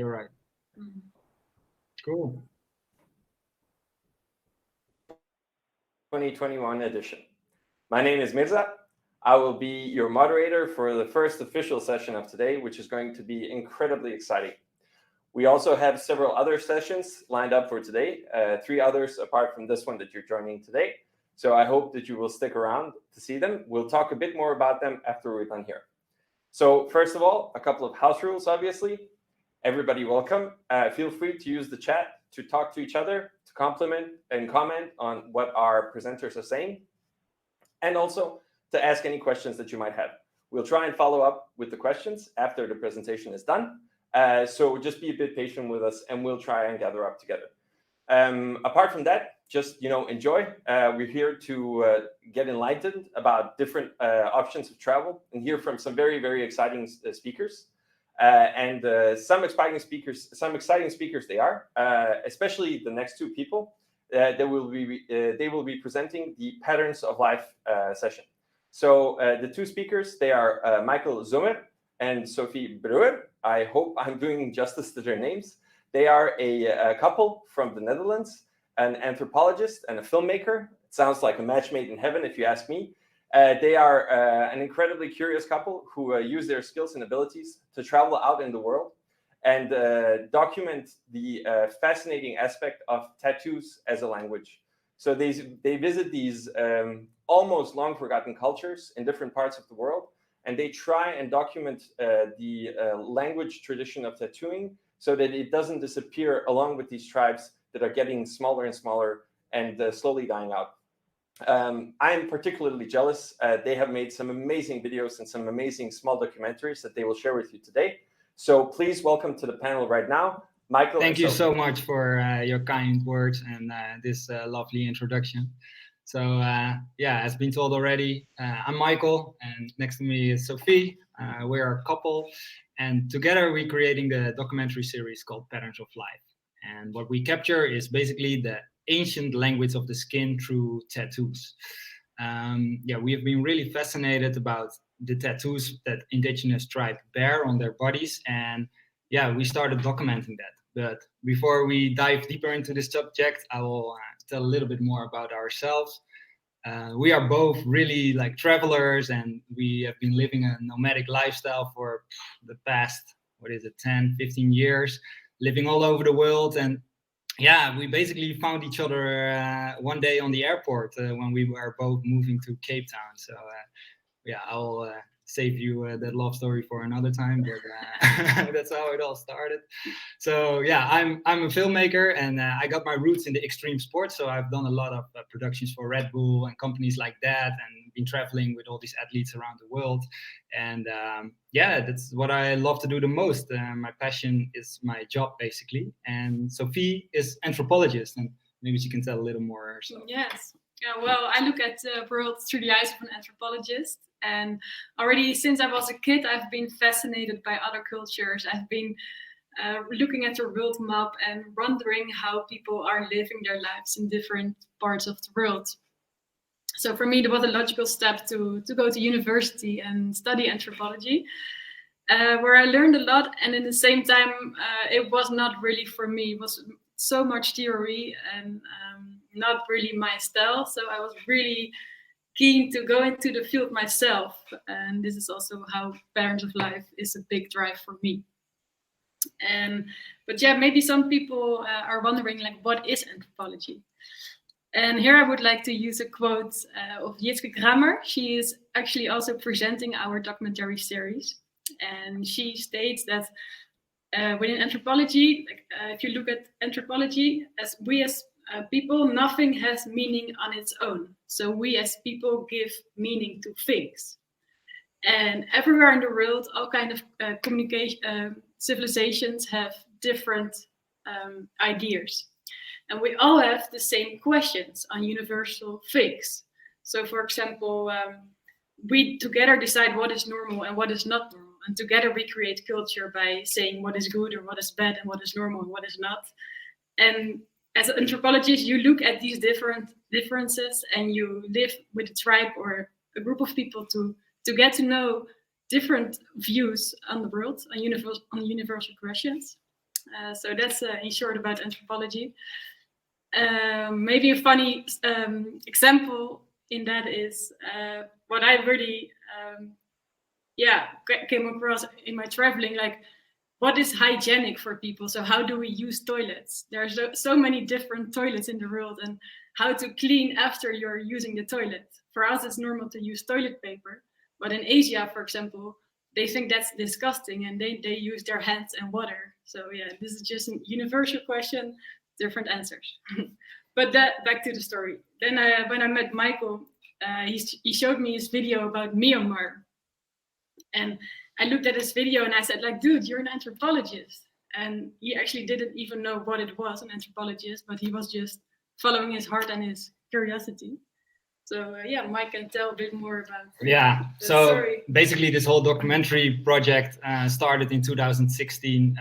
You're right. Cool. 2021 edition. My name is Mirza. I will be your moderator for the first official session of today, which is going to be incredibly exciting. We also have several other sessions lined up for today, 3 others apart from this one that you're joining today. So I hope that you will stick around to see them. We'll talk a bit more about them after we're done here. So first of all, a couple of house rules, obviously. Everybody welcome. Feel free to use the chat to talk to each other, to compliment and comment on what our presenters are saying, and also to ask any questions that you might have. We'll try and follow up with the questions after the presentation is done. So just be a bit patient with us and we'll try and gather up together. Apart from that, just enjoy. We're here to get enlightened about different options of travel and hear from some very, very exciting speakers. Some exciting speakers they are, especially the next 2 people. They will be presenting the Patterns of Life session. So the 2 speakers, they are Michael Zomer and Sophie Brouwer. I hope I'm doing justice to their names. They are a couple from the Netherlands, an anthropologist and a filmmaker. It sounds like a match made in heaven, if you ask me. They are an incredibly curious couple who use their skills and abilities to travel out in the world and document the fascinating aspect of tattoos as a language. So they visit these almost long forgotten cultures in different parts of the world, and they try and document the language tradition of tattooing so that it doesn't disappear along with these tribes that are getting smaller and smaller and slowly dying out. I'm particularly jealous. They have made some amazing videos and some amazing small documentaries that they will share with you today. So please welcome to the panel right now, Michael. Thank you so much for your kind words and this lovely introduction. So yeah, as been told already, I'm Michael, and next to me is Sophie. We're a couple, and together we're creating the documentary series called Patterns of Life. And what we capture is basically the ancient language of the skin through tattoos. Yeah, we have been really fascinated about the tattoos that indigenous tribes bear on their bodies, and yeah, we started documenting that. But before we dive deeper into this subject, I will tell a little bit more about ourselves. We are both really like travelers, and we have been living a nomadic lifestyle for the past, 10, 15 years, living all over the world. And yeah, we basically found each other one day on the airport when we were both moving to Cape Town. So yeah, I'll save you that love story for another time, but that's how it all started. So yeah, I'm a filmmaker, and I got my roots in the extreme sports. So I've done a lot of productions for Red Bull and companies like that, and been traveling with all these athletes around the world. And yeah, that's what I love to do the most. My passion is my job, basically. And Sophie is anthropologist, and maybe she can tell a little more herself. Yes. Yeah, well, I look at the world through the eyes of an anthropologist. And already since I was a kid, I've been fascinated by other cultures. I've been looking at the world map and wondering how people are living their lives in different parts of the world. So for me, there was a logical step to go to university and study anthropology, where I learned a lot. And at the same time, it was not really for me. It was so much theory and not really my style. So I was really keen to go into the field myself. And this is also how Patterns of Life is a big drive for me. But yeah, maybe some people are wondering, like, what is anthropology? And here I would like to use a quote of Jitske Kramer. She is actually also presenting our documentary series. And she states that within anthropology, if you look at anthropology, as people, nothing has meaning on its own. So we as people give meaning to things. And everywhere in the world, all kinds of civilizations have different ideas. And we all have the same questions on universal things. So for example, we together decide what is normal and what is not normal. And together we create culture by saying what is good or what is bad and what is normal and what is not. And as an anthropologist, you look at these different differences and you live with a tribe or a group of people to get to know different views on the world, on universal questions. So that's in short about anthropology. Maybe a funny example in that is what I really came across in my traveling, like what is hygienic for people. So how do we use toilets? There's so many different toilets in the world, and how to clean after you're using the toilet. For us, it's normal to use toilet paper, but in Asia, for example, they think that's disgusting, and they use their hands and water. So yeah, this is just a universal question, different answers. But back to the story. Then when I met Michael, he showed me his video about Myanmar. And I looked at his video and I said, like, dude, you're an anthropologist. And he actually didn't even know what it was, an anthropologist, but he was just following his heart and his curiosity. So Mike can tell a bit more about so story. Basically this whole documentary project started in 2016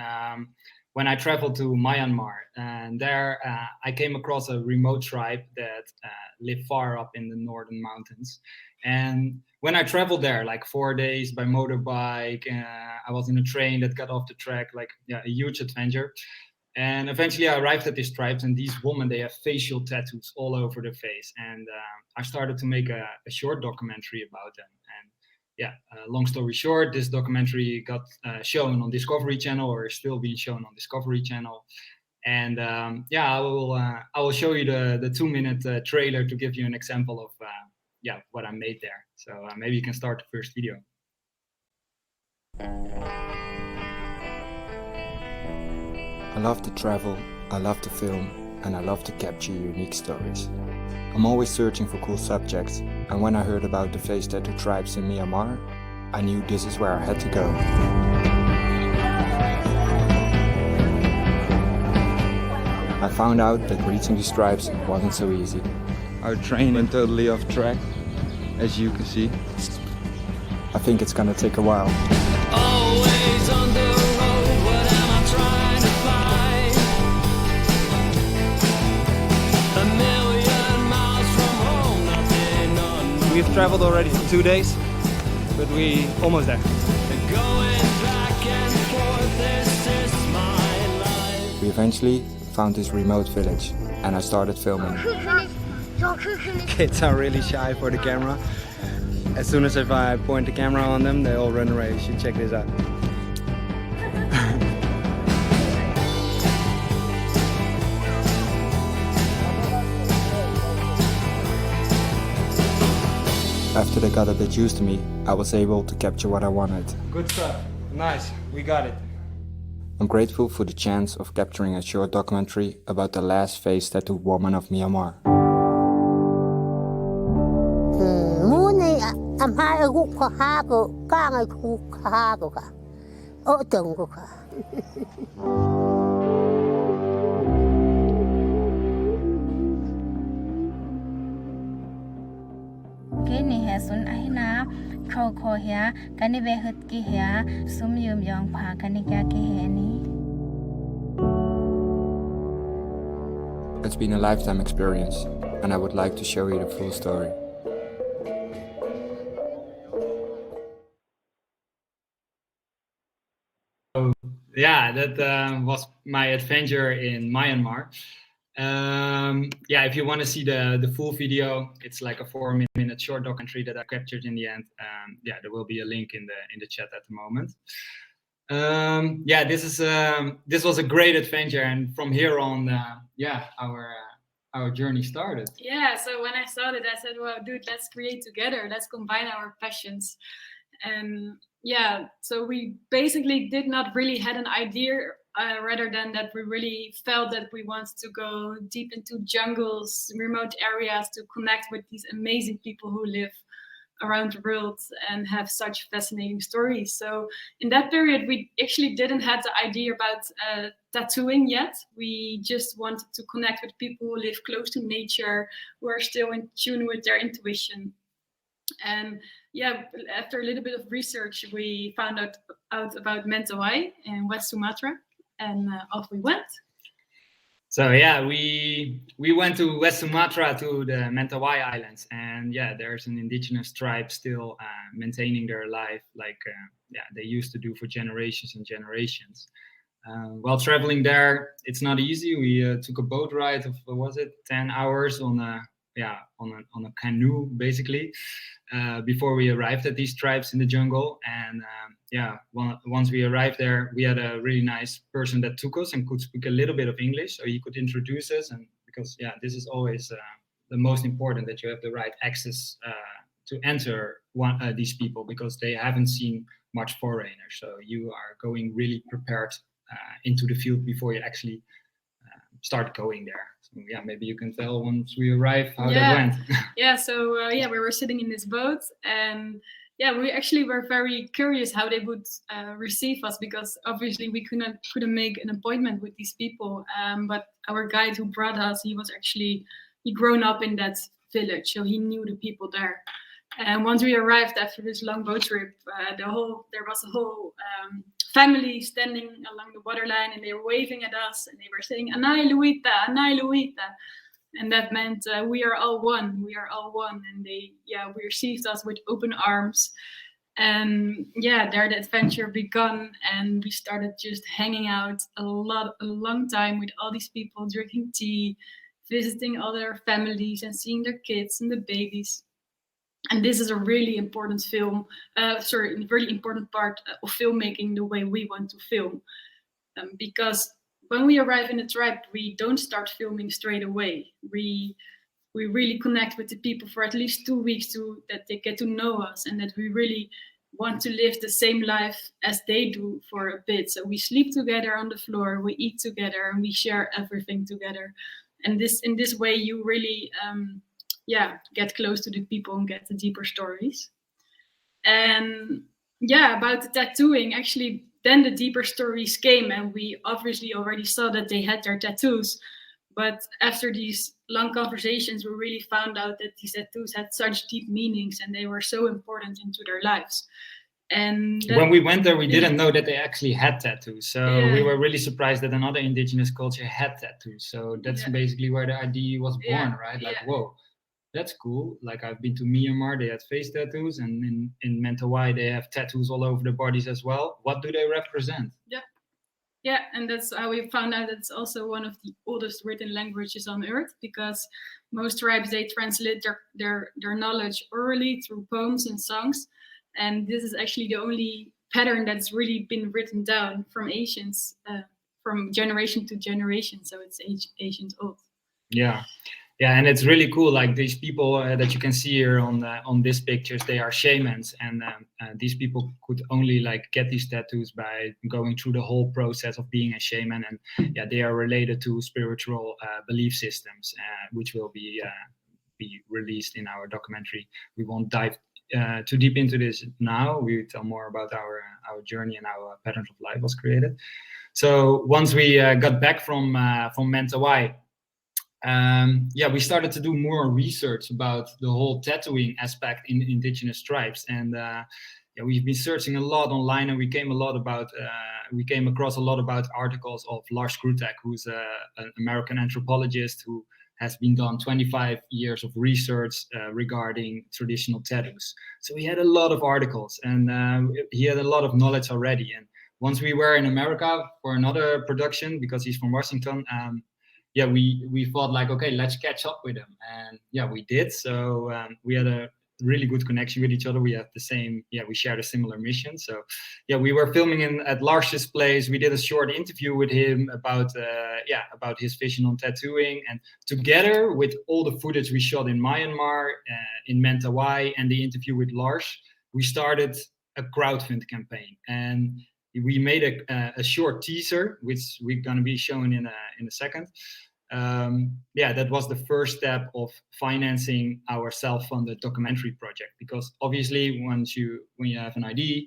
when I traveled to Myanmar, and there I came across a remote tribe that lived far up in the northern mountains. And when I traveled there, like 4 days by motorbike, I was in a train that got off the track, a huge adventure. And eventually I arrived at these tribes, and these women, they have facial tattoos all over their face. And I started to make a short documentary about them. And long story short, this documentary got shown on Discovery Channel, or is still being shown on Discovery Channel. And I will show you the 2-minute trailer to give you an example of what I made there. So maybe you can start the first video. I love to travel, I love to film, and I love to capture unique stories. I'm always searching for cool subjects, and when I heard about the face tattoo tribes in Myanmar, I knew this is where I had to go. I found out that reaching these tribes wasn't so easy. Our train went totally off track, as you can see. I think it's gonna take a while. Always on the road, what am I trying to find? A million miles from home, nothing on. We've traveled already for 2 days, but we almost there. Going back and forth, this is my life. We eventually found this remote village, and I started filming. Kids are really shy for the camera. As soon as if I point the camera on them, they all run away. You should check this out. After they got a bit used to me, I was able to capture what I wanted. Good stuff. Nice. We got it. I'm grateful for the chance of capturing a short documentary about the last face tattooed woman of Myanmar. Kini hasun ahina kho hia kani be hut ki hia sum yum yong pha kani kya ki heni. It's been a lifetime experience, and I would like to show you the full story. That was my adventure in Myanmar. If you want to see the full video, it's like a 4-minute short documentary that I captured in the end. There will be a link in the chat at the moment. This was a great adventure, and from here on, our journey started. Yeah, so when I saw it, I said, well, dude, let's create together. Let's combine our passions. And so we basically did not really had an idea, rather than that we really felt that we wanted to go deep into jungles, remote areas, to connect with these amazing people who live around the world and have such fascinating stories. So in that period, we actually didn't have the idea about tattooing yet. We just wanted to connect with people who live close to nature, who are still in tune with their intuition. And after a little bit of research, we found out about Mentawai in West Sumatra, and off we went. So we went to West Sumatra, to the Mentawai Islands, and there's an indigenous tribe still maintaining their life like they used to do for generations and generations. While traveling there, it's not easy. We took a boat ride of 10 hours on a canoe basically before we arrived at these tribes in the jungle. And once we arrived there, we had a really nice person that took us and could speak a little bit of English, so he could introduce us. And because this is always the most important, that you have the right access to enter these people, because they haven't seen much foreigners. So you are going really prepared into the field before you actually start going there. So maybe you can tell once we arrive how that went. So we were sitting in this boat, and we actually were very curious how they would receive us, because obviously we couldn't make an appointment with these people. But our guide who brought us, he grown up in that village, so he knew the people there. And once we arrived after this long boat trip, there was a whole family standing along the waterline, and they were waving at us, and they were saying "Anai Luita, Anai Luita," and that meant we are all one. We are all one, and they received us with open arms. And there the adventure began, and we started just hanging out a long time with all these people, drinking tea, visiting all their families, and seeing their kids and the babies. And this is a really important really important part of filmmaking, the way we want to film. Because when we arrive in the tribe, we don't start filming straight away. We really connect with the people for at least 2 weeks that they get to know us, and that we really want to live the same life as they do for a bit. So we sleep together on the floor, we eat together, and we share everything together. And in this way, you really get close to the people and get the deeper stories. And about the tattooing, actually, then the deeper stories came, and we obviously already saw that they had their tattoos. But after these long conversations, we really found out that these tattoos had such deep meanings, and they were so important into their lives. And when we went there, we didn't know that they actually had tattoos. So we were really surprised that another indigenous culture had tattoos. So that's basically where the idea was born, right? Like, whoa, that's cool. Like, I've been to Myanmar, they had face tattoos, and in Mentawai, they have tattoos all over their bodies as well. What do they represent? Yeah, and that's how we found out it's also one of the oldest written languages on Earth, because most tribes, they translate their knowledge orally through poems and songs. And this is actually the only pattern that's really been written down from ancients, from generation to generation. So it's ancient old. Yeah, and it's really cool. Like, these people that you can see here on these pictures, they are shamans, and these people could only get these tattoos by going through the whole process of being a shaman. And they are related to spiritual belief systems, which will be released in our documentary. We won't dive too deep into this now. We tell more about our journey and how Patterns of Life was created. So once we got back from Mentawai, we started to do more research about the whole tattooing aspect in indigenous tribes, and we've been searching a lot online, and we came across a lot about articles of Lars Krutek, who's an American anthropologist who has been done 25 years of research regarding traditional tattoos. So he had a lot of articles, and he had a lot of knowledge already. And once we were in America for another production, because he's from Washington, we thought okay, let's catch up with him. And we did. So we had a really good connection with each other. We have the same, we shared a similar mission. So we were filming at Lars's place. We did a short interview with him about his vision on tattooing. And together with all the footage we shot in Myanmar, in Mentawai, and the interview with Lars, we started a crowdfund campaign. And we made a short teaser, which we're going to be showing in a second. That was the first step of financing our self-funded documentary project. Because obviously, when you have an idea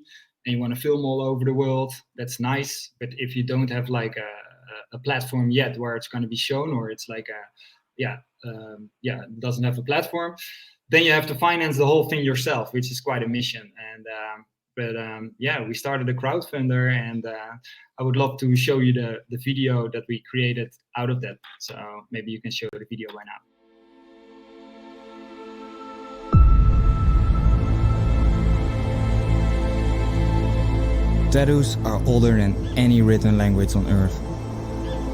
and you want to film all over the world, that's nice. But if you don't have a platform yet where it's going to be shown, or it's doesn't have a platform, then you have to finance the whole thing yourself, which is quite a mission. And we started a crowdfunder, and I would love to show you the video that we created out of that. So maybe you can show the video right now. tattoos are older than any written language on earth.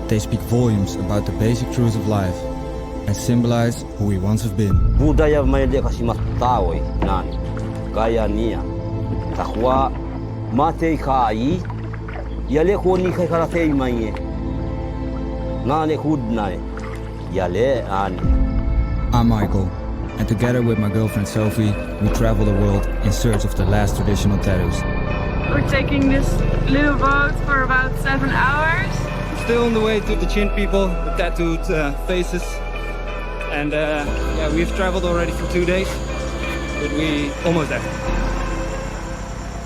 They speak volumes about the basic truths of life and symbolize who we once have been. Budaya maya kasi mas taoy nan kaya niya takwa mate kai yale ko ni kai karate mai nane hudnai yale an. I'm Michael, and together with my girlfriend Sophie, we travel the world in search of the last traditional tattoos. We're taking this little boat for about 7 hours. Still on the way to the Chin people, the tattooed faces. And yeah, we've traveled already for 2 days, but we almost there.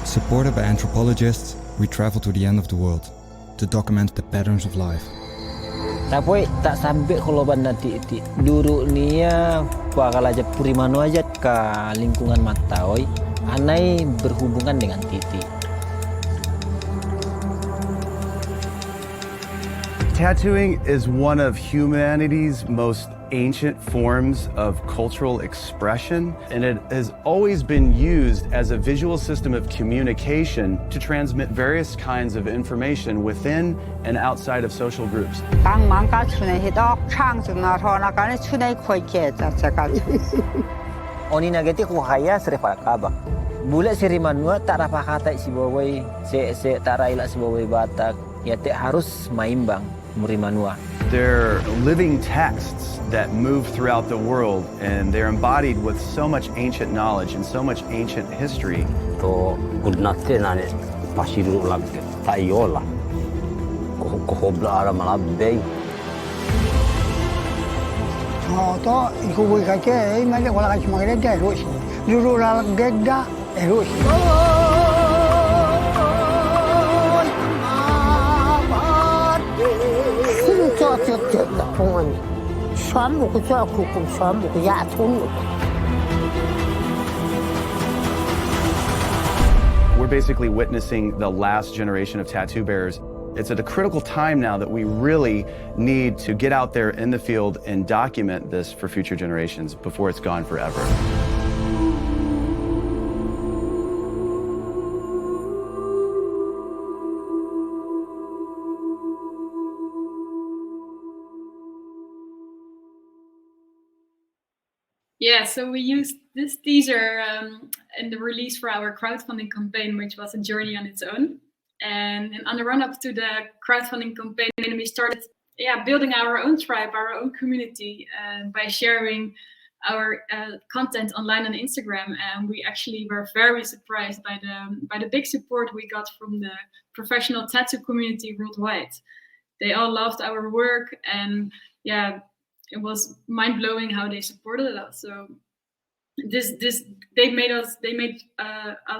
Supported by anthropologists, we travel to the end of the world to document the patterns of life. Tapi tak sampai kalau nanti dulu nia bakal aja purimano aja ke lingkungan Mataoi, anai berhubungan dengan titik. Tattooing is one of humanity's most ancient forms of cultural expression, and it has always been used as a visual system of communication to transmit various kinds of information within and outside of social groups. Oni nagati ko kaya serfa kaba. Bulat sirimanua tak dapat kata si bawai se tak raila si bawai Batak ya te harus maimbang murimanua. They're living texts that move throughout the world, and they're embodied with so much ancient knowledge and so much ancient history. To gudnate nane pasiru lag tayola ko hobla ara malabbe. To ikuwi ka ke mali wala ka chumagre de roshi lulu la gedda roshi We're basically witnessing the last generation of tattoo bearers. It's at a critical time now that we really need to get out there in the field and document this for future generations before it's gone forever. Yeah, so we used this teaser in the release for our crowdfunding campaign, which was a journey on its own. And on the run-up to the crowdfunding campaign, we started building our own tribe, our own community, by sharing our content online on Instagram. And we actually were very surprised by the big support we got from the professional tattoo community worldwide. They all loved our work, and it was mind-blowing how they supported us. So they made us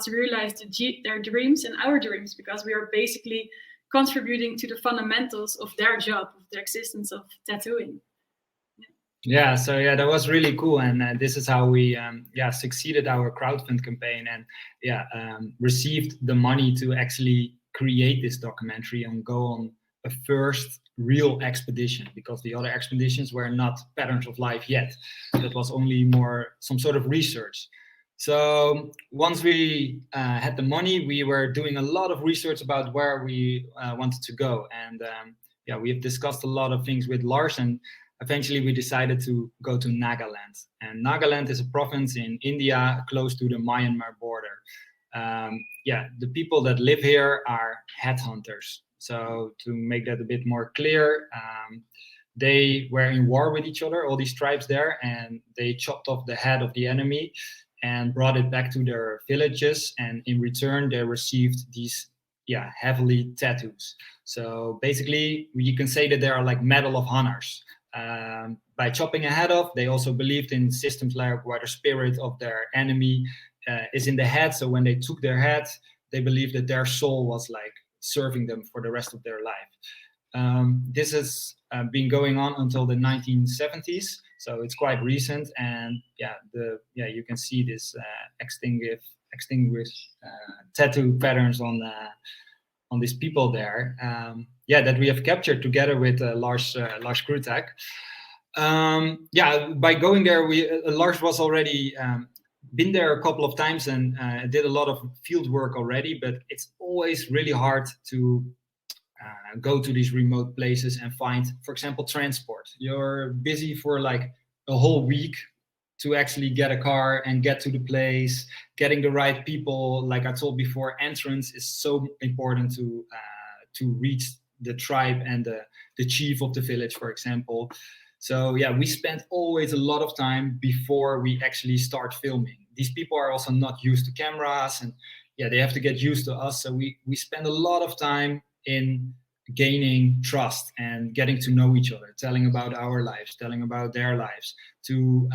realize their dreams and our dreams, because we are basically contributing to the fundamentals of their job, of the existence of tattooing. Yeah, so that was really cool, and this is how we succeeded our crowdfund campaign, and received the money to actually create this documentary and go on a first real expedition, because the other expeditions were not patterns of life yet. That was only more some sort of research. So once we had the money, we were doing a lot of research about where we wanted to go, and we have discussed a lot of things with Lars, and eventually we decided to go to Nagaland. And Nagaland is a province in India close to the Myanmar border. The people that live here are headhunters. So to make that a bit more clear, they were in war with each other, all these tribes there, and they chopped off the head of the enemy and brought it back to their villages. And in return, they received these heavily tattoos. So basically, you can say that they are like Medal of Honors. By chopping a head off, they also believed in systems like where the spirit of their enemy is in the head. So when they took their head, they believed that their soul was like serving them for the rest of their life. This has been going on until the 1970s, so it's quite recent. And you can see this extinguished tattoo patterns on these people there. That we have captured together with Lars Krutak. By going there, Lars was already been there a couple of times and did a lot of field work already, but it's always really hard to go to these remote places and find, for example, transport. You're busy for like a whole week to actually get a car and get to the place, getting the right people. Like I told before, entrance is so important to reach the tribe and the chief of the village, for example. So yeah, we spent always a lot of time before we actually start filming. These people are also not used to cameras, and yeah, they have to get used to us. So we spend a lot of time in gaining trust and getting to know each other, telling about our lives, telling about their lives, to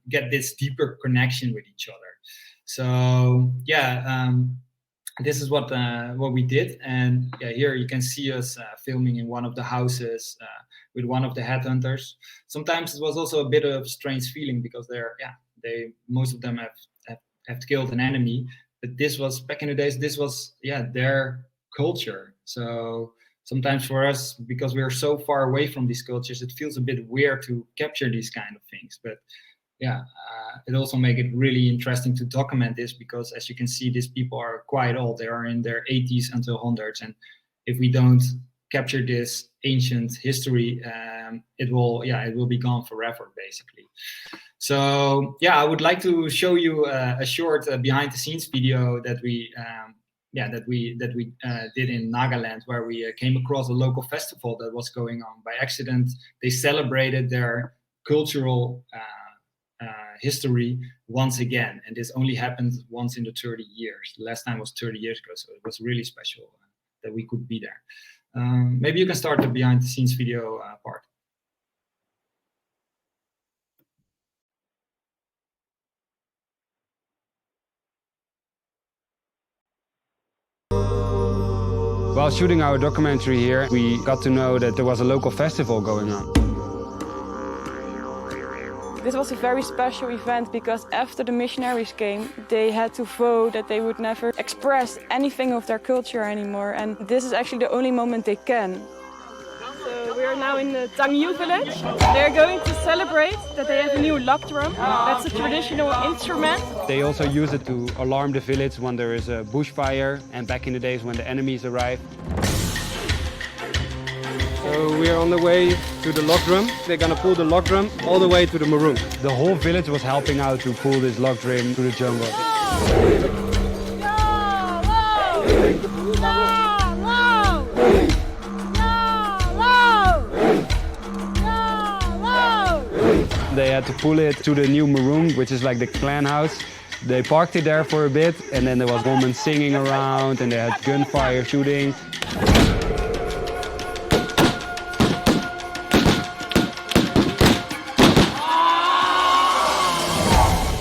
get this deeper connection with each other. So yeah, this is what we did. And yeah, here you can see us filming in one of the houses with one of the headhunters. Sometimes it was also a bit of a strange feeling because most of them have killed an enemy, but this was back in the days, this was their culture. So sometimes for us, because we are so far away from these cultures, it feels a bit weird to capture these kind of things. But yeah, it also makes it really interesting to document this, because as you can see, these people are quite old. They are in their 80s until 100s. And if we don't capture this ancient history, it will be gone forever, basically. So yeah, I would like to show you a short behind the scenes video that we did in Nagaland, where we came across a local festival that was going on. By accident, they celebrated their cultural history once again, and this only happened once in the 30 years. The last time was 30 years ago, so it was really special that we could be there. Maybe you can start the behind the scenes video part. While shooting our documentary here, we got to know that there was a local festival going on. This was a very special event because after the missionaries came, they had to vote that they would never express anything of their culture anymore. And this is actually the only moment they can. So we are now in the Tangyu village. They're going to celebrate that they have a new log drum. That's a traditional instrument. They also use it to alarm the village when there is a bushfire and back in the days when the enemies arrive. So we are on the way to the log drum. They're gonna pull the log drum all the way to the maroon. The whole village was helping out to pull this log drum to the jungle. They had to pull it to the new maroon, which is like the clan house. They parked it there for a bit, and then there was women singing around, and they had gunfire shooting.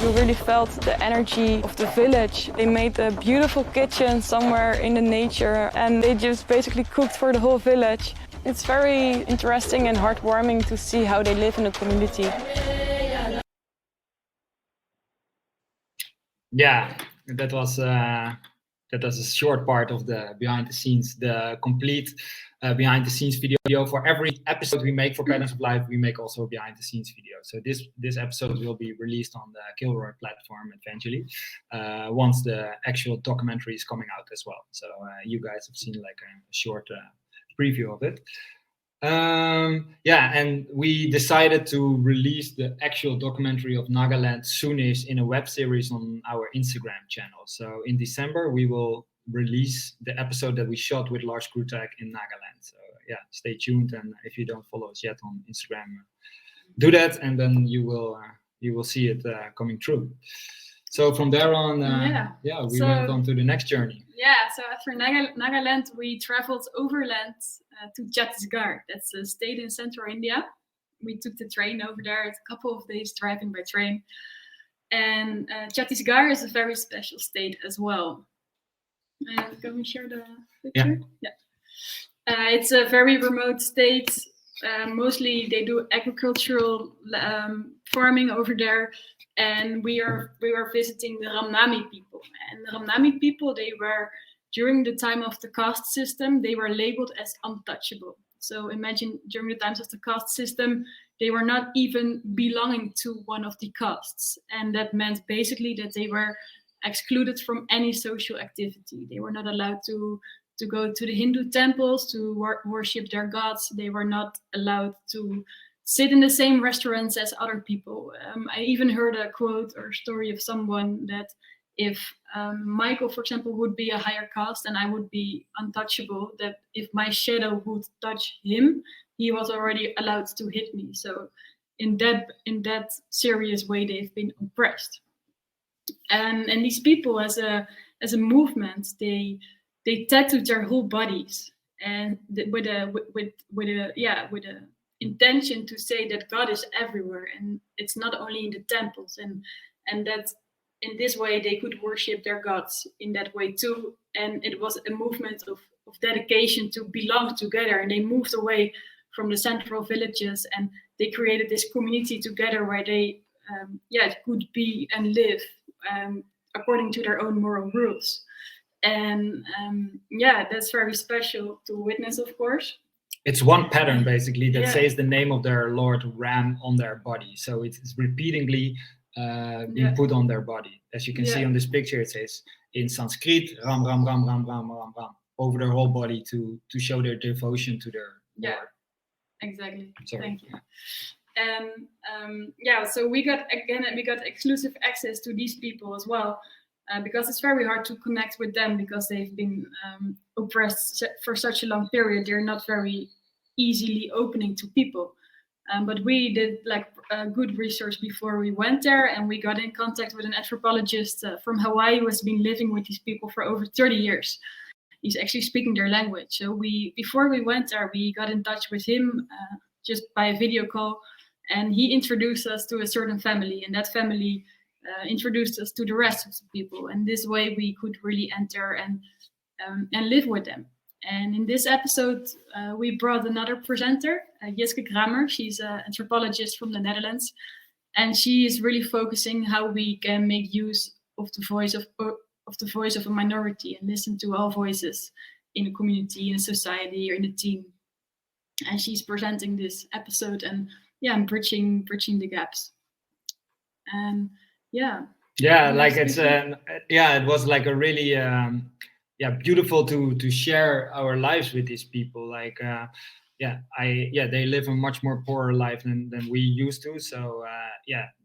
You really felt the energy of the village. They made a beautiful kitchen somewhere in the nature, and they just basically cooked for the whole village. It's very interesting and heartwarming to see how they live in the community. Yeah, that was a short part of the behind the scenes. The complete behind the scenes video for every episode we make for Patterns of Life, we make also a behind the scenes video. So this episode will be released on the KILROY platform eventually, once the actual documentary is coming out as well. So you guys have seen like a short preview of it. And we decided to release the actual documentary of Nagaland soonish in a web series on our Instagram channel. So in December, we will release the episode that we shot with Lars Krutak in Nagaland. So yeah, stay tuned. And if you don't follow us yet on Instagram, do that, and then you will see it coming true. So from there on, we went on to the next journey. Yeah, so after Nagaland, we traveled overland to Chhattisgarh. That's a state in central India. We took the train over there. It's a couple of days driving by train. And Chhattisgarh is a very special state as well. Can we share the picture? Yeah. It's a very remote state. Mostly they do agricultural farming over there. And we were visiting the Ramami people. And the Ramami people, they were, during the time of the caste system, they were labeled as untouchable. So imagine during the times of the caste system, they were not even belonging to one of the castes. And that meant basically that they were excluded from any social activity. They were not allowed to go to the Hindu temples to worship their gods. They were not allowed to sit in the same restaurants as other people. I even heard a quote or story of someone that if Michael, for example, would be a higher caste and I would be untouchable, that if my shadow would touch him, he was already allowed to hit me. So in that serious way, they've been oppressed. And these people, as a movement, they tattooed their whole bodies, and with a intention to say that God is everywhere, and it's not only in the temples, and that in this way they could worship their gods in that way too. And it was a movement of dedication to belong together, and they moved away from the central villages, and they created this community together where they could be and live according to their own moral rules. And that's very special to witness, of course. It's one pattern basically that says the name of their Lord Ram on their body. So it's repeatedly being put on their body. As you can see on this picture, it says in Sanskrit, Ram, Ram, Ram, Ram, Ram, Ram, Ram, over their whole body to show their devotion to their Lord. Exactly. Sorry. Thank you. And so we got exclusive access to these people as well, because it's very hard to connect with them because they've been oppressed for such a long period. They're not very easily opening to people. But we did good research before we went there, and we got in contact with an anthropologist from Hawaii who has been living with these people for over 30 years. He's actually speaking their language. So before we went there, we got in touch with him just by a video call, and he introduced us to a certain family, and that family introduced us to the rest of the people. And this way we could really enter and live with them. And in this episode, we brought another presenter, Jitske Grammer. She's an anthropologist from the Netherlands, and she is really focusing how we can make use of the voice of a minority and listen to all voices in a community, in a society, or in a team. And she's presenting this episode and bridging the gaps. And it was like a really beautiful to share our lives with these people. They live a much more poorer life than we used to. So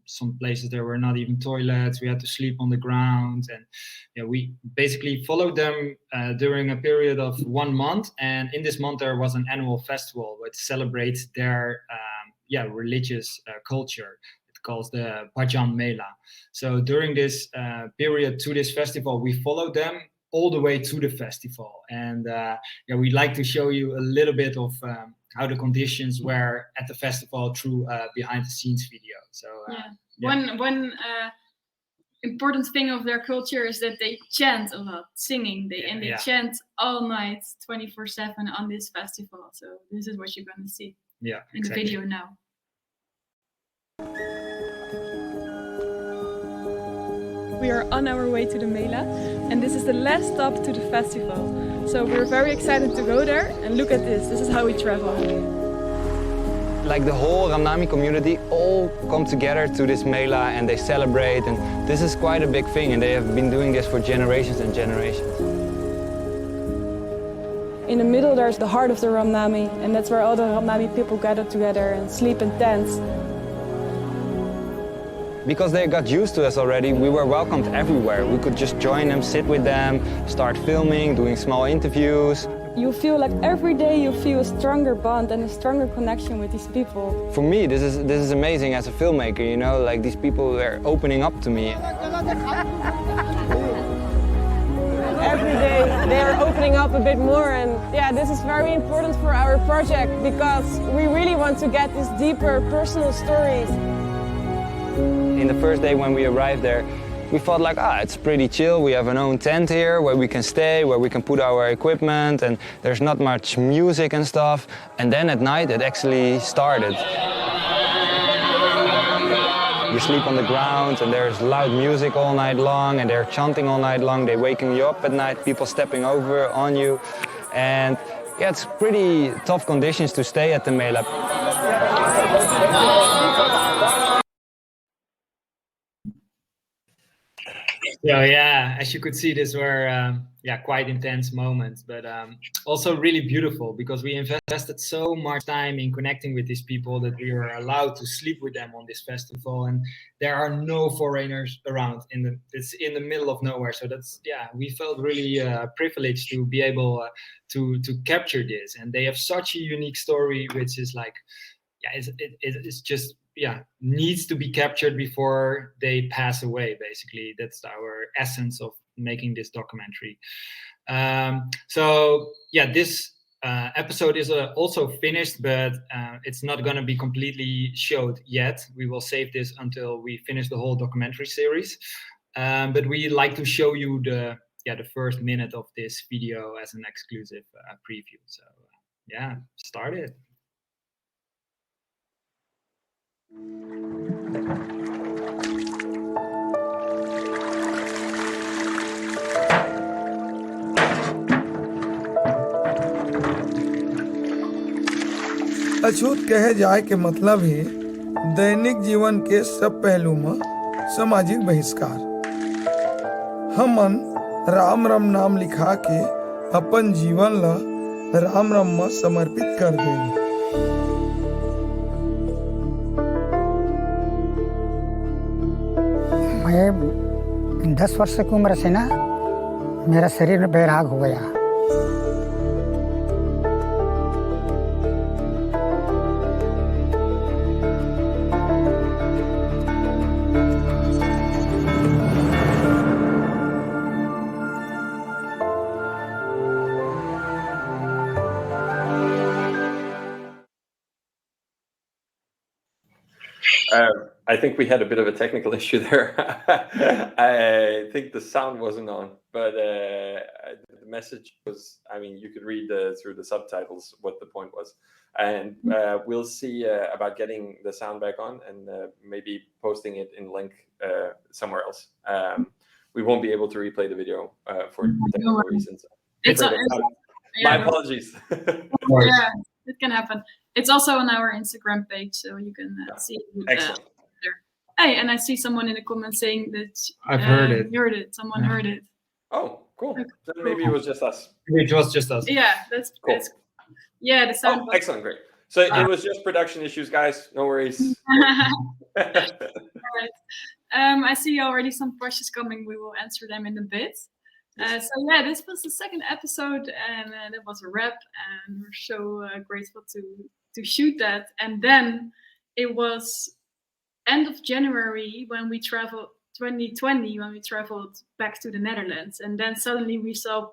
some places there were not even toilets. We had to sleep on the ground, and we basically followed them during a period of 1 month. And in this month there was an annual festival which celebrates their religious culture. It calls the Bhajan Mela. So during this period to this festival, we followed them all the way to the festival, and we'd like to show you a little bit of how the conditions were at the festival through behind the scenes video. So one important thing of their culture is that they chant a lot, singing. They chant all night, 24/7 on this festival. So this is what you're going to see in the video now. We are on our way to the Mela, and this is the last stop to the festival. So we're very excited to go there, and look at this. This is how we travel. Like the whole Ramami community all come together to this Mela and they celebrate, and this is quite a big thing, and they have been doing this for generations and generations. In the middle there's the heart of the Ramami, and that's where all the Ramami people gather together and sleep in tents. Because they got used to us already, we were welcomed everywhere. We could just join them, sit with them, start filming, doing small interviews. You feel like every day you feel a stronger bond and a stronger connection with these people. For me, this is amazing as a filmmaker, you know, like these people are opening up to me. Every day they are opening up a bit more, and this is very important for our project because we really want to get these deeper personal stories. In the first day when we arrived there, we thought like, it's pretty chill. We have an own tent here where we can stay, where we can put our equipment, and there's not much music and stuff. And then at night it actually started. You sleep on the ground and there's loud music all night long, and they're chanting all night long. They're waking you up at night, people stepping over on you. And it's pretty tough conditions to stay at the Mela. So yeah, as you could see, these were quite intense moments, but also really beautiful because we invested so much time in connecting with these people that we were allowed to sleep with them on this festival, and there are no foreigners around. It's in the middle of nowhere, so we felt really privileged to be able to capture this, and they have such a unique story, which is like it's just needs to be captured before they pass away. Basically, that's our essence of making this documentary. This episode is also finished, but it's not going to be completely showed yet. We will save this until we finish the whole documentary series. But we like to show you the first minute of this video as an exclusive preview. So start it. अछूत कहे जाए के मतलब ही दैनिक जीवन के सब पहलू में सामाजिक बहिष्कार। हमन राम राम नाम लिखा के अपन जीवन ला राम राम में समर्पित कर देंगे। मैं 10 वर्ष की उम्र से ना मेरा शरीर में बैराग हो गया। I think we had a bit of a technical issue there. I think the sound wasn't on, but the message was, you could read through the subtitles what the point was. And we'll see about getting the sound back on and maybe posting it in link somewhere else. We won't be able to replay the video for technical reasons. My apologies. Yeah, it can happen. It's also on our Instagram page, so you can see it there. Hey, and I see someone in the comments saying that I've heard it. Heard it. Someone heard it. Oh, cool. Then maybe it was just us. It was just us. Yeah, that's cool. The sound. Excellent, great. So it was just production issues, guys. No worries. All right. I see already some questions coming. We will answer them in a bit. This was the second episode, and that was a wrap, and we're so grateful to shoot that. And then it was end of January when we traveled, 2020, when we traveled back to the Netherlands, and then suddenly we saw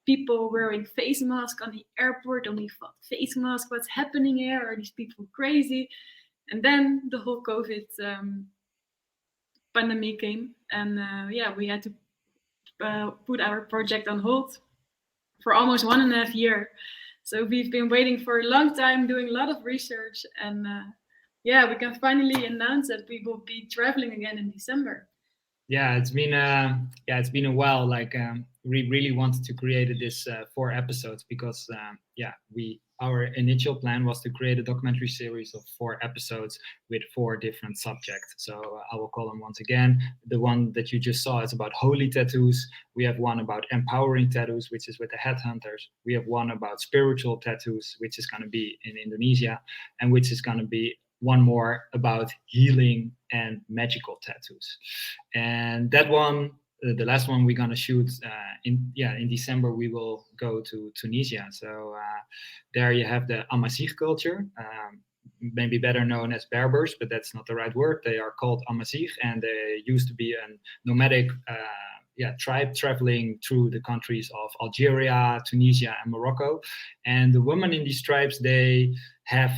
people wearing face masks on the airport, and we thought, face mask, what's happening here? Are these people crazy? And then the whole COVID pandemic came, and we had to put our project on hold for almost 1.5 years. So we've been waiting for a long time, doing a lot of research, and we can finally announce that we will be traveling again in December. Yeah, it's been a while. Like we really wanted to create this 4 episodes because our initial plan was to create a documentary series of 4 episodes with 4 different subjects. So I will call them once again. The one that you just saw is about holy tattoos. We have one about empowering tattoos, which is with the headhunters. We have one about spiritual tattoos, which is going to be in Indonesia, and which is going to be one more about healing and magical tattoos. And that one, the last one we're gonna shoot in December. We will go to Tunisia. So there you have the Amazigh culture, maybe better known as Berbers, but that's not the right word. They are called Amazigh, and they used to be a nomadic tribe traveling through the countries of Algeria, Tunisia, and Morocco. And the women in these tribes, they have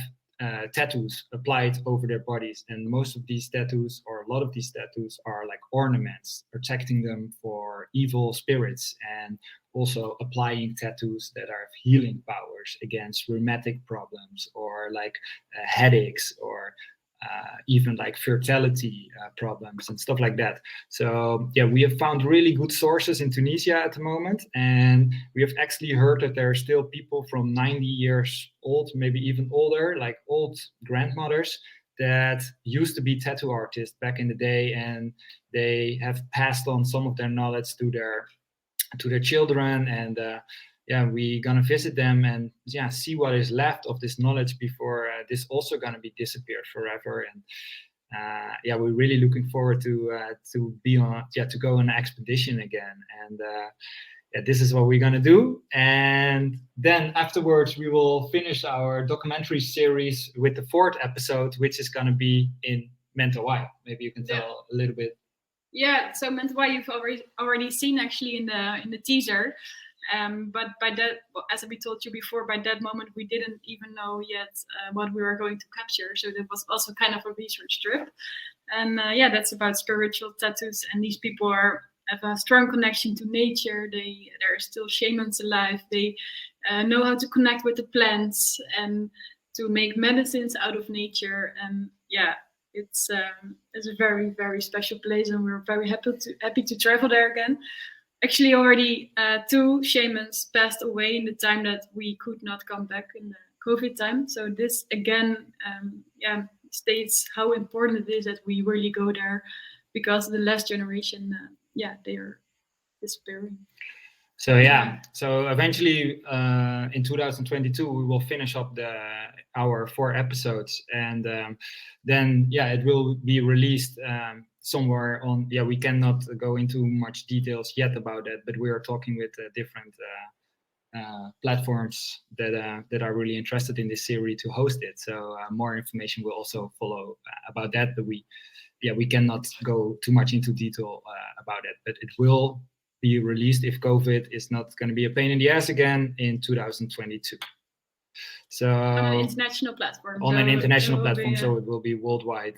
tattoos applied over their bodies, and most of these tattoos, or a lot of these tattoos, are like ornaments protecting them for evil spirits, and also applying tattoos that are healing powers against rheumatic problems or like headaches or even like fertility problems and stuff like that. So yeah, we have found really good sources in Tunisia at the moment, and we have actually heard that there are still people from 90 years old, maybe even older, like old grandmothers that used to be tattoo artists back in the day, and they have passed on some of their knowledge to their children, and yeah, we're gonna visit them and see what is left of this knowledge before this also gonna be disappeared forever. And yeah, we're really looking forward to be on to go on an expedition again. And yeah, this is what we're gonna do. And then afterwards we will finish our documentary series with the 4th episode, which is gonna be in Mentawai. Maybe you can tell a little bit. Yeah, so Mentawai you've already seen actually in the teaser. But by that, as we told you before, by that moment we didn't even know yet what we were going to capture. So that was also kind of a research trip. And yeah, that's about spiritual tattoos. And these people have a strong connection to nature. There are still shamans alive. They know how to connect with the plants and to make medicines out of nature. And yeah, it's a very, very special place, and we're very happy to travel there again. Actually, already 2 shamans passed away in the time that we could not come back in the COVID time. So this again, states how important it is that we really go there, because the last generation, they are disappearing. So yeah, so eventually in 2022 we will finish up our 4 episodes, and then it will be released somewhere on. Yeah, we cannot go into much details yet about that, but we are talking with different platforms that are really interested in this series to host it. So more information will also follow about that, but we cannot go too much into detail about it. But it will be released, if COVID is not going to be a pain in the ass again, in 2022. So on an international platform. On an international platform, so it will be worldwide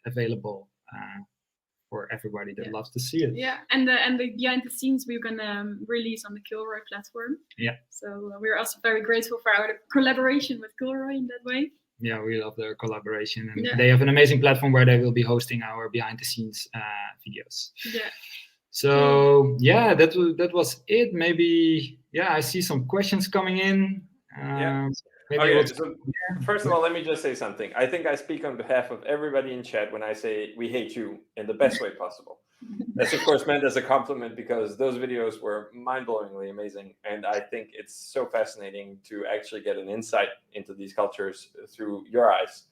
available for everybody that loves to see it. Yeah, and the behind the scenes we're gonna release on the KILROY platform. Yeah. So we're also very grateful for our collaboration with KILROY in that way. Yeah, we love their collaboration, and they have an amazing platform where they will be hosting our behind the scenes videos. Yeah. So yeah, that was it. Maybe I see some questions coming in. So first of all, let me just say something. I think I speak on behalf of everybody in chat when I say we hate you in the best way possible. That's of course meant as a compliment, because those videos were mind-blowingly amazing, and I think it's so fascinating to actually get an insight into these cultures through your eyes.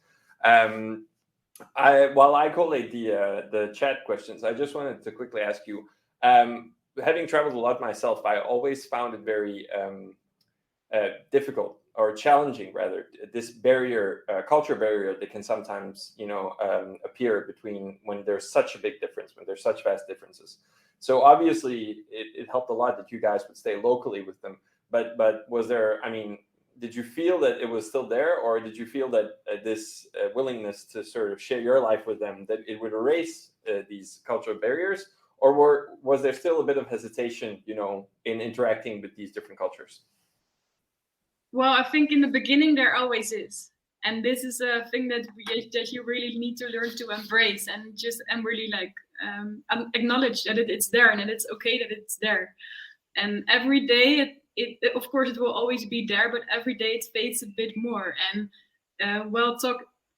While I collate the chat questions, I just wanted to quickly ask you, having traveled a lot myself, I always found it very difficult, or challenging rather, this barrier, culture barrier that can sometimes, appear between when there's such a big difference, when there's such vast differences. So obviously it helped a lot that you guys would stay locally with them, but was there, did you feel that it was still there, or did you feel that this willingness to sort of share your life with them, that it would erase these cultural barriers, or was there still a bit of hesitation, in interacting with these different cultures? Well, I think in the beginning there always is, and this is a thing that you really need to learn to embrace, and really acknowledge that it's there, and that it's okay that it's there. And every day it of course it will always be there, but every day it fades a bit more. And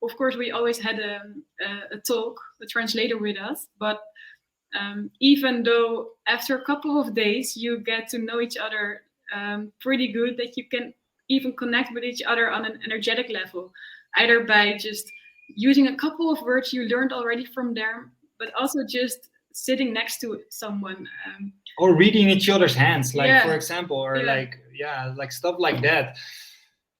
of course we always had a translator with us, but even though after a couple of days you get to know each other pretty good, that you can even connect with each other on an energetic level, either by just using a couple of words you learned already from there, but also just sitting next to someone. Or reading each other's hands, for example, or stuff like that.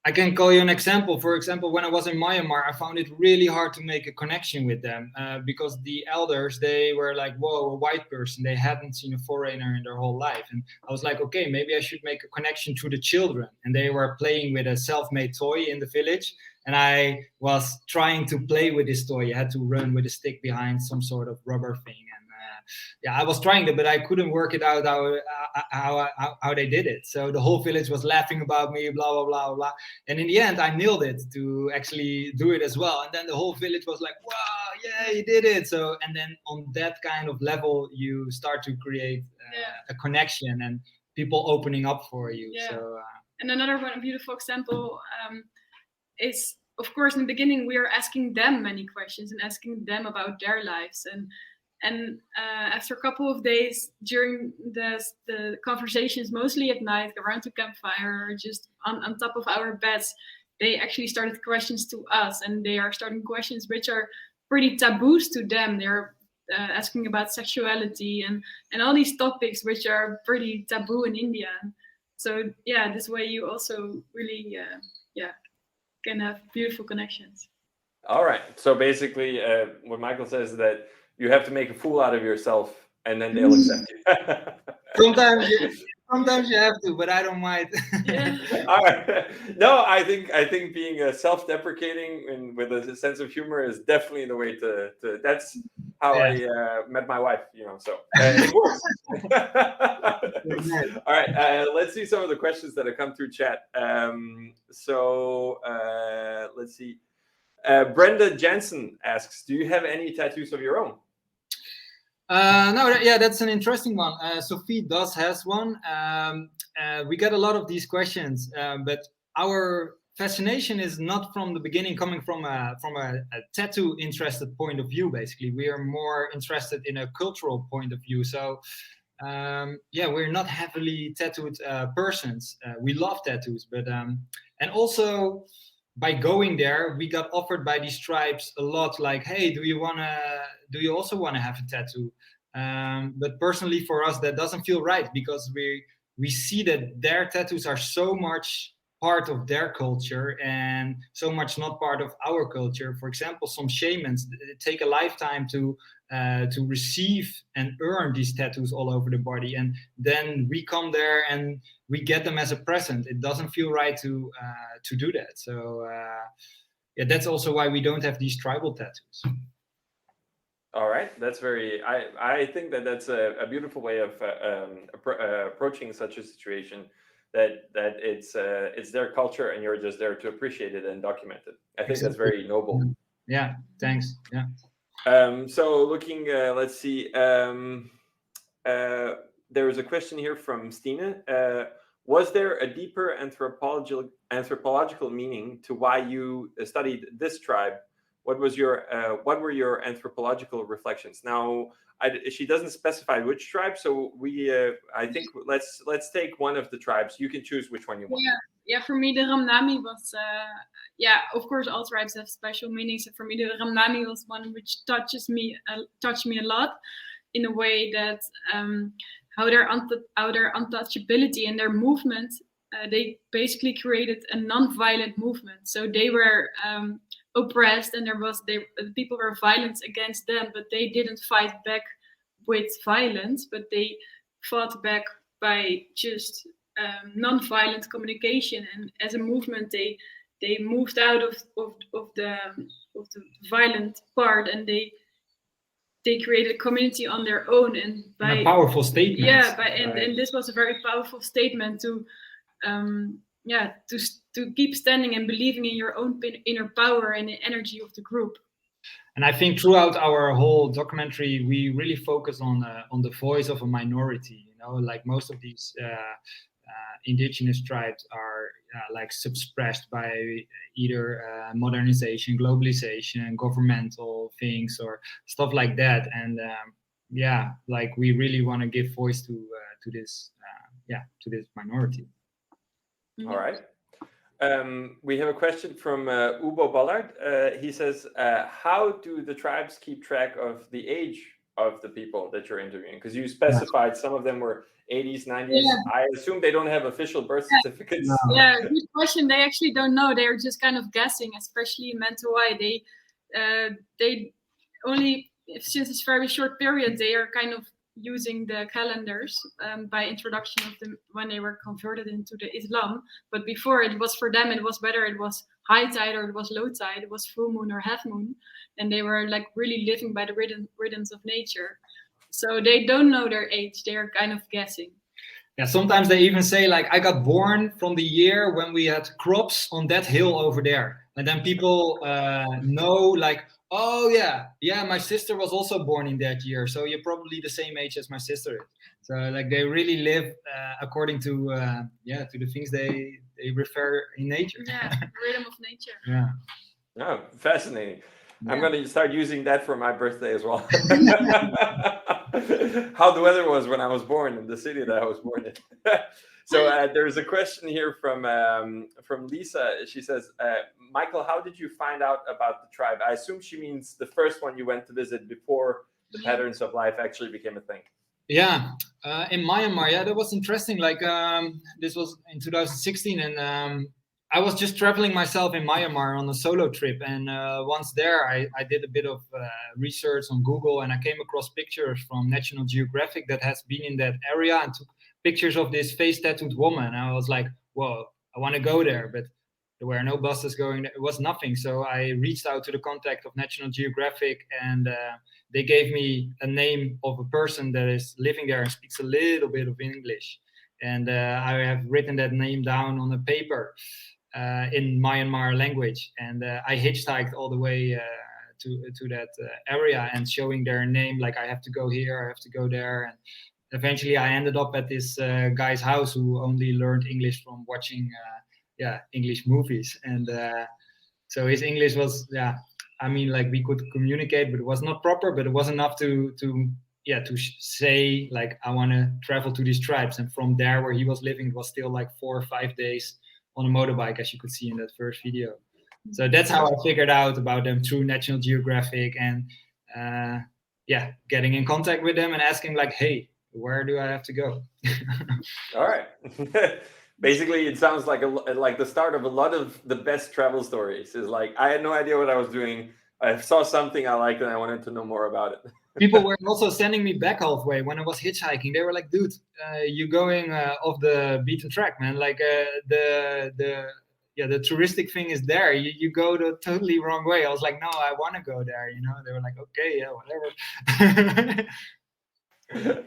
I can call you an example. For example, when I was in Myanmar, I found it really hard to make a connection with them because the elders, they were like, whoa, a white person. They hadn't seen a foreigner in their whole life. And I was like, okay, maybe I should make a connection to the children. And they were playing with a self-made toy in the village. And I was trying to play with this toy. You had to run with a stick behind some sort of rubber thing. And yeah, I was trying it, but I couldn't work it out how they did it. So the whole village was laughing about me, blah blah blah blah. And in the end, I nailed it to actually do it as well. And then the whole village was like, "Wow, yeah, you did it!" So and then on that kind of level, you start to create a connection and people opening up for you. Yeah. So. And another one beautiful example is, of course, in the beginning we are asking them many questions and asking them about their lives, and after a couple of days during the conversations, mostly at night around the campfire, just on top of our beds, they actually started questions to us, and they are starting questions which are pretty taboos to them. They're asking about sexuality and all these topics which are pretty taboo in India. So yeah, this way you also really can have beautiful connections. All right. So basically, what Michael says is that you have to make a fool out of yourself, and then they'll accept you. Sometimes you have to, but I don't mind. All right. No, I think being self-deprecating and with a sense of humor is definitely the way to that's how I met my wife, so it works. All right, let's see some of the questions that have come through chat. Let's see. Brenda Jensen asks, do you have any tattoos of your own? No, that's an interesting one. Sophie has one. We get a lot of these questions, but our fascination is not from the beginning coming from a tattoo interested point of view. Basically, we are more interested in a cultural point of view. So we're not heavily tattooed persons. We love tattoos, but and also by going there, we got offered by these tribes a lot, like, hey, do you also want to have a tattoo? But personally for us, that doesn't feel right, because we see that their tattoos are so much part of their culture and so much not part of our culture. For example, some shamans take a lifetime to receive and earn these tattoos all over the body, and then we come there and we get them as a present. It doesn't feel right to do that. So that's also why we don't have these tribal tattoos. All right, that's very. I think that's a beautiful way of approaching such a situation. That it's their culture and you're just there to appreciate it and document it. I think that's very noble. Yeah, thanks. Yeah. So looking, let's see. There was a question here from Stine. Was there a deeper anthropological meaning to why you studied this tribe? What were your anthropological reflections? Now, she doesn't specify which tribe, so I think let's take one of the tribes. You can choose which one you want. Yeah. For me, the Ramami was. Of course, all tribes have special meanings. For me, the Ramami was one which touched me a lot, in a way that how their untouchability and their movement, they basically created a non-violent movement. So they were oppressed, and people were violent against them, but they didn't fight back with violence, but they fought back by just non-violent communication. And as a movement, they moved out of the violent part, and they created a community on their own. And by a powerful statement. Yeah, and this was a very powerful statement to keep standing and believing in your own inner power and the energy of the group. And I think throughout our whole documentary, we really focus on the voice of a minority. Like most of these indigenous tribes are like suppressed by either modernization, globalization, governmental things, or stuff like that. And like we really want to give voice to this minority. All right. We have a question from Ubo Ballard. He says, how do the tribes keep track of the age of the people that you're interviewing? Because you specified some of them were 80s, 90s. Yeah. I assume they don't have official birth certificates. No. Yeah, good question. They actually don't know. They're just kind of guessing, especially in Mentawai. They only, since it's a very short period, they are kind of using the calendars by introduction of them when they were converted into the Islam. But before, it was for them, it was whether it was high tide or it was low tide, it was full moon or half moon, and they were like really living by the rhythms of nature. So they don't know their age. They are kind of guessing. Yeah, sometimes they even say like, I got born from the year when we had crops on that hill over there. And then people know like, oh yeah, my sister was also born in that year. So you're probably the same age as my sister is. So like they really live according to to the things they refer in nature. Yeah, rhythm of nature. Yeah. Oh, fascinating. I'm going to start using that for my birthday as well. How the weather was when I was born in the city that I was born in. So there's a question here from Lisa. She says, Michael, how did you find out about the tribe? I assume she means the first one you went to visit before the Patterns of Life actually became a thing. Yeah, in Myanmar, that was interesting. Like this was in 2016, and I was just traveling myself in Myanmar on a solo trip. And once there, I did a bit of research on Google, and I came across pictures from National Geographic that has been in that area and took pictures of this face-tattooed woman. And I was like, whoa, I want to go there, but there were no buses going there. It was nothing. So I reached out to the contact of National Geographic, and they gave me a name of a person that is living there and speaks a little bit of English. And I have written that name down on a paper in Myanmar language. And I hitchhiked all the way to that area and showing their name, like I have to go here, I have to go there. And eventually I ended up at this guy's house who only learned English from watching English movies. And so his English was, I mean, like we could communicate, but it was not proper, but it was enough to say like, I want to travel to these tribes. And from there where he was living, it was still like 4 or 5 days on a motorbike, as you could see in that first video. So that's how I figured out about them through National Geographic, and getting in contact with them and asking like, hey, where do I have to go? All right. Basically, it sounds like like the start of a lot of the best travel stories. Is like, I had no idea what I was doing. I saw something I liked and I wanted to know more about it. People were also sending me back halfway when I was hitchhiking. They were like, dude, you're going off the beaten track, man. Like the touristic thing is there. You go the totally wrong way. I was like, no, I want to go there. You know, they were like, okay, yeah, whatever.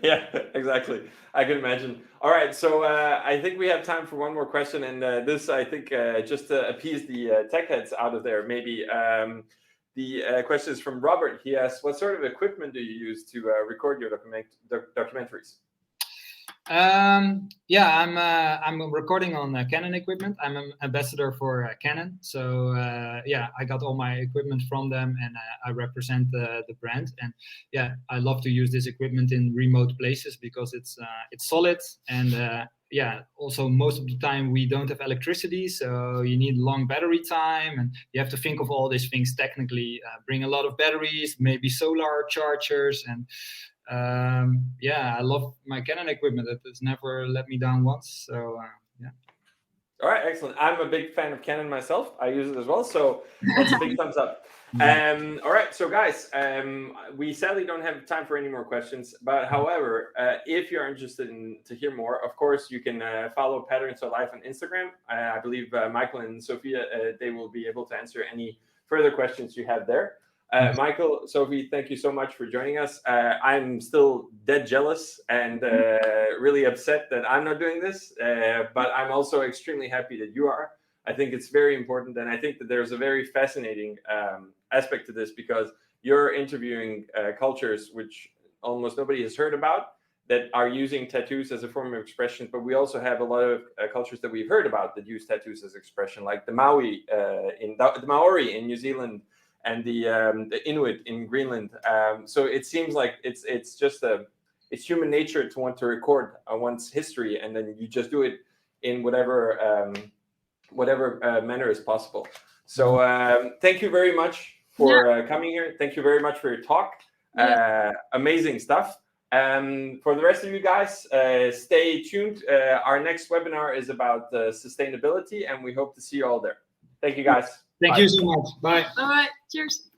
Yeah, exactly. I can imagine. All right, so I think we have time for one more question, and this, I think, just to appease the tech heads out of there, maybe. The question is from Robert. He asks, what sort of equipment do you use to record your documentaries? I'm recording on Canon equipment. I'm an ambassador for Canon, so I got all my equipment from them, and I represent the brand. And I love to use this equipment in remote places because it's solid, and also most of the time we don't have electricity, so you need long battery time, and you have to think of all these things technically. Bring a lot of batteries, maybe solar chargers, and I love my Canon equipment. It has never let me down once. So All right, excellent. I'm a big fan of Canon myself. I use it as well, so that's a big thumbs up. All right, so guys, we sadly don't have time for any more questions. But however, if you're interested to hear more, of course, you can follow Patterns of Life on Instagram. I believe Michael and Sophia, they will be able to answer any further questions you have there. Michael, Sophie, thank you so much for joining us. I'm still dead jealous and really upset that I'm not doing this, but I'm also extremely happy that you are. I think it's very important, and I think that there's a very fascinating aspect to this because you're interviewing cultures which almost nobody has heard about that are using tattoos as a form of expression, but we also have a lot of cultures that we've heard about that use tattoos as expression, like the Maori the Maori in New Zealand, and the Inuit in Greenland. So it seems like it's human nature to want to record one's history, and then you just do it in whatever manner is possible. So thank you very much for coming here. Thank you very much for your talk. Amazing stuff. For the rest of you guys, stay tuned. Our next webinar is about sustainability, and we hope to see you all there. Thank you, guys. Thank you so much. Bye. All right. Cheers.